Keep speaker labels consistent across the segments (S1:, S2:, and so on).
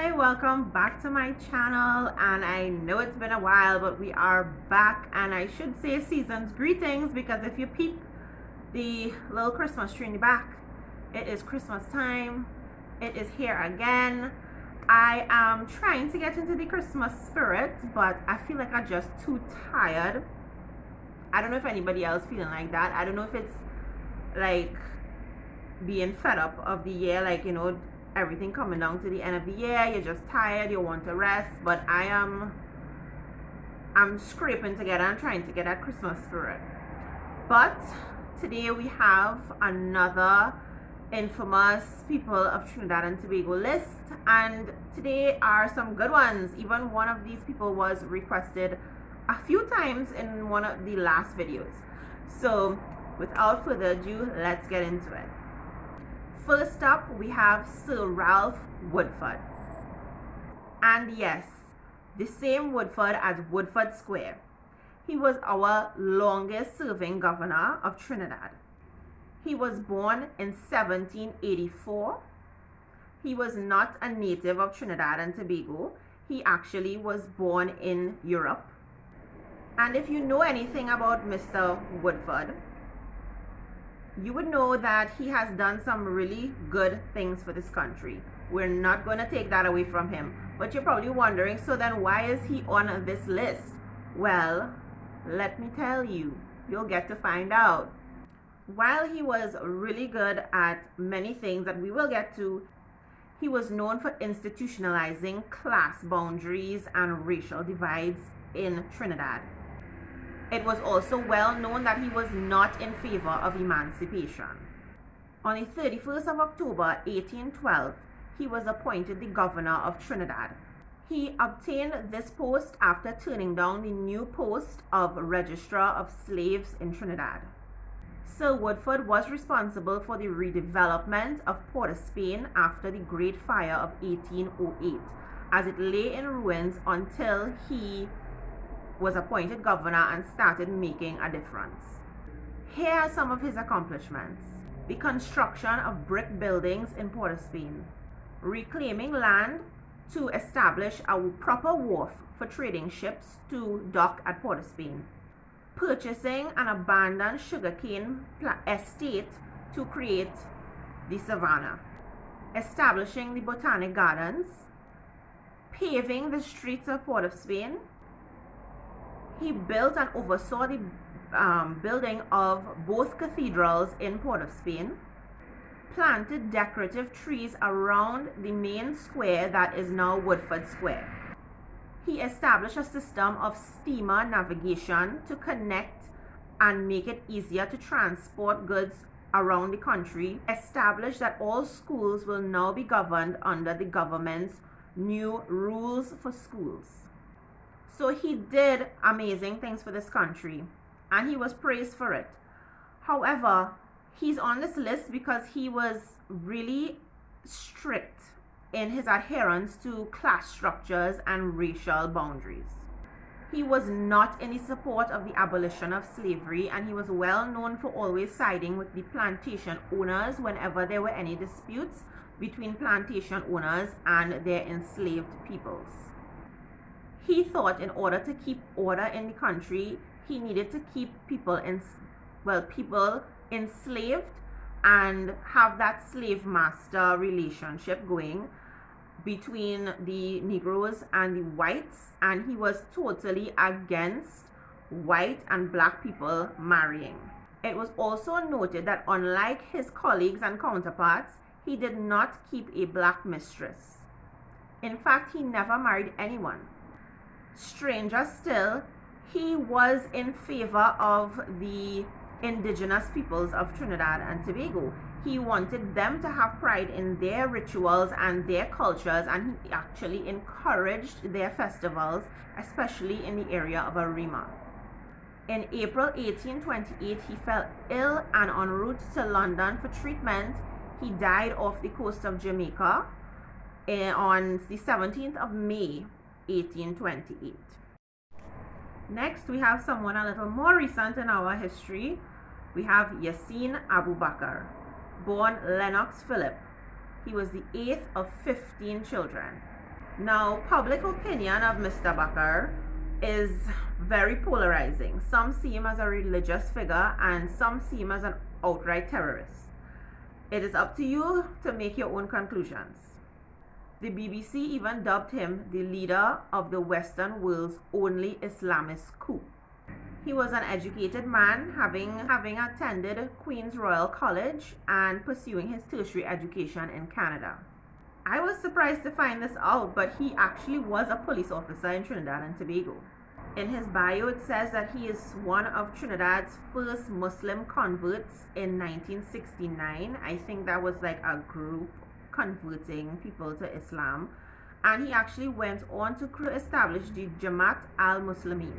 S1: Hi, welcome back to my channel, and I know it's been a while, but we are back, and I should say season's greetings, because if you peep the little Christmas tree in the back, it is Christmas time. It is here again. I am trying to get into the Christmas spirit, but I feel like I'm just too tired. I don't know if anybody else feeling like that. I don't know if it's like being fed up of the year, like, you know, everything coming down to the end of the year, you're just tired, you want to rest. But I'm scraping together and trying to get that Christmas spirit. But today we have another infamous people of Trinidad and Tobago list, and today are some good ones. Even one of these people was requested a few times in one of the last videos. So without further ado, let's get into it. First up, we have Sir Ralph Woodford. And yes, the same Woodford as Woodford Square. He was our longest serving governor of Trinidad. He was born in 1784. He was not a native of Trinidad and Tobago. He actually was born in Europe. And if you know anything about Mr. Woodford, you would know that he has done some really good things for this country. We're not going to take that away from him. But you're probably wondering, so then why is he on this list? Well, let me tell you. You'll get to find out. While he was really good at many things that we will get to, he was known for institutionalizing class boundaries and racial divides in Trinidad. It was also well known that he was not in favor of emancipation. On the 31st of October 1812, he was appointed the governor of Trinidad. He obtained this post after turning down the new post of Registrar of Slaves in Trinidad. Sir Woodford was responsible for the redevelopment of Port of Spain after the Great Fire of 1808, as it lay in ruins until he was appointed governor and started making a difference. Here are some of his accomplishments: the construction of brick buildings in Port of Spain, reclaiming land to establish a proper wharf for trading ships to dock at Port of Spain, purchasing an abandoned sugarcane estate to create the savannah, establishing the botanic gardens, paving the streets of Port of Spain. He built and oversaw the building of both cathedrals in Port of Spain, planted decorative trees around the main square that is now Woodford Square. He established a system of steamer navigation to connect and make it easier to transport goods around the country, established that all schools will now be governed under the government's new rules for schools. So he did amazing things for this country, and he was praised for it. However, he's on this list because he was really strict in his adherence to class structures and racial boundaries. He was not in the support of the abolition of slavery, and he was well known for always siding with the plantation owners whenever there were any disputes between plantation owners and their enslaved peoples. He thought in order to keep order in the country, he needed to keep people enslaved and have that slave-master relationship going between the Negroes and the whites, and he was totally against white and black people marrying. It was also noted that unlike his colleagues and counterparts, he did not keep a black mistress. In fact, he never married anyone. Stranger still, he was in favor of the indigenous peoples of Trinidad and Tobago. He wanted them to have pride in their rituals and their cultures, and he actually encouraged their festivals, especially in the area of Arima. In April 1828, he fell ill, and en route to London for treatment, he died off the coast of Jamaica on the 17th of May 1828. Next, we have someone a little more recent in our history. We have Yasin Abu Bakr, born Lennox Philip. He was the 8th of 15 children. Now, public opinion of Mr. Bakr is very polarizing. Some see him as a religious figure and some see him as an outright terrorist. It is up to you to make your own conclusions. The BBC even dubbed him the leader of the Western world's only Islamist coup. He was an educated man, having attended Queen's Royal College and pursuing his tertiary education in Canada. I was surprised to find this out, but he actually was a police officer in Trinidad and Tobago. In his bio, it says that he is one of Trinidad's first Muslim converts in 1969. I think that was like a group converting people to Islam. And he actually went on to establish the Jamaat al-Muslimin.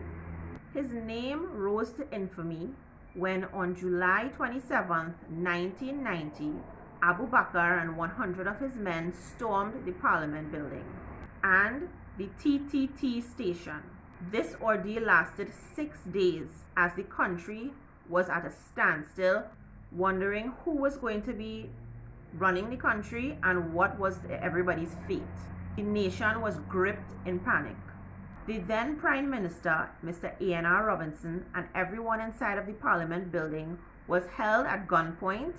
S1: His name rose to infamy when on July 27, 1990, Abu Bakr and 100 of his men stormed the Parliament building and the TTT station. This ordeal lasted 6 days as the country was at a standstill, wondering who was going to be running the country and what was everybody's fate. The nation was gripped in panic. The then Prime Minister, Mr. A.N.R. Robinson, and everyone inside of the Parliament building was held at gunpoint.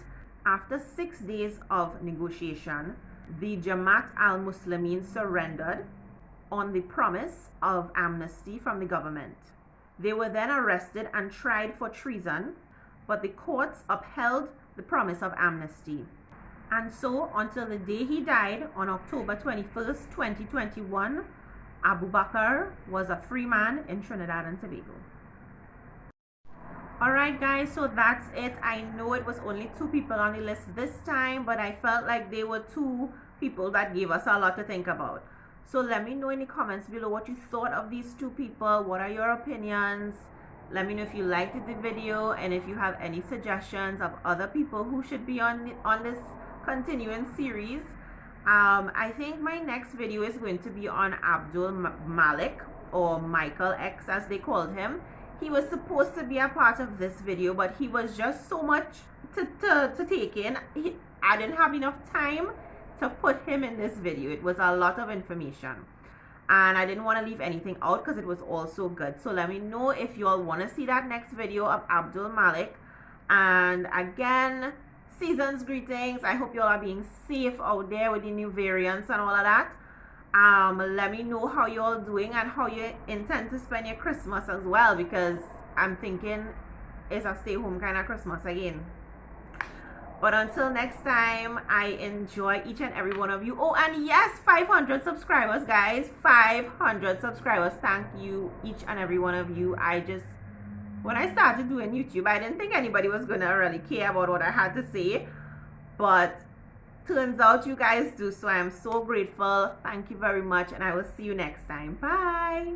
S1: After 6 days of negotiation, the Jamaat al-Muslimin surrendered on the promise of amnesty from the government. They were then arrested and tried for treason, but the courts upheld the promise of amnesty. And so, until the day he died on October 21st, 2021, Abu Bakr was a free man in Trinidad and Tobago. Alright guys, so that's it. I know it was only 2 people on the list this time, but I felt like they were 2 people that gave us a lot to think about. So let me know in the comments below what you thought of these 2 people. What are your opinions? Let me know if you liked the video and if you have any suggestions of other people who should be on this continuing series. I think my next video is going to be on Abdul Malik, or Michael X as they called him. He was supposed to be a part of this video, but he was just so much to take in. I didn't have enough time to put him in this video. It was a lot of information and I didn't want to leave anything out because it was all so good. So let me know if you all want to see that next video of Abdul Malik. And again, season's greetings. I hope you all are being safe out there with the new variants and all of that. Let me know how you all doing and how you intend to spend your Christmas as well, because I'm thinking it's a stay home kind of Christmas again. But until next time, I enjoy each and every one of you. Oh, and yes, 500 subscribers, guys. 500 subscribers. Thank you, each and every one of you. When I started doing YouTube, I didn't think anybody was going to really care about what I had to say. But turns out you guys do, so I am so grateful. Thank you very much, and I will see you next time. Bye.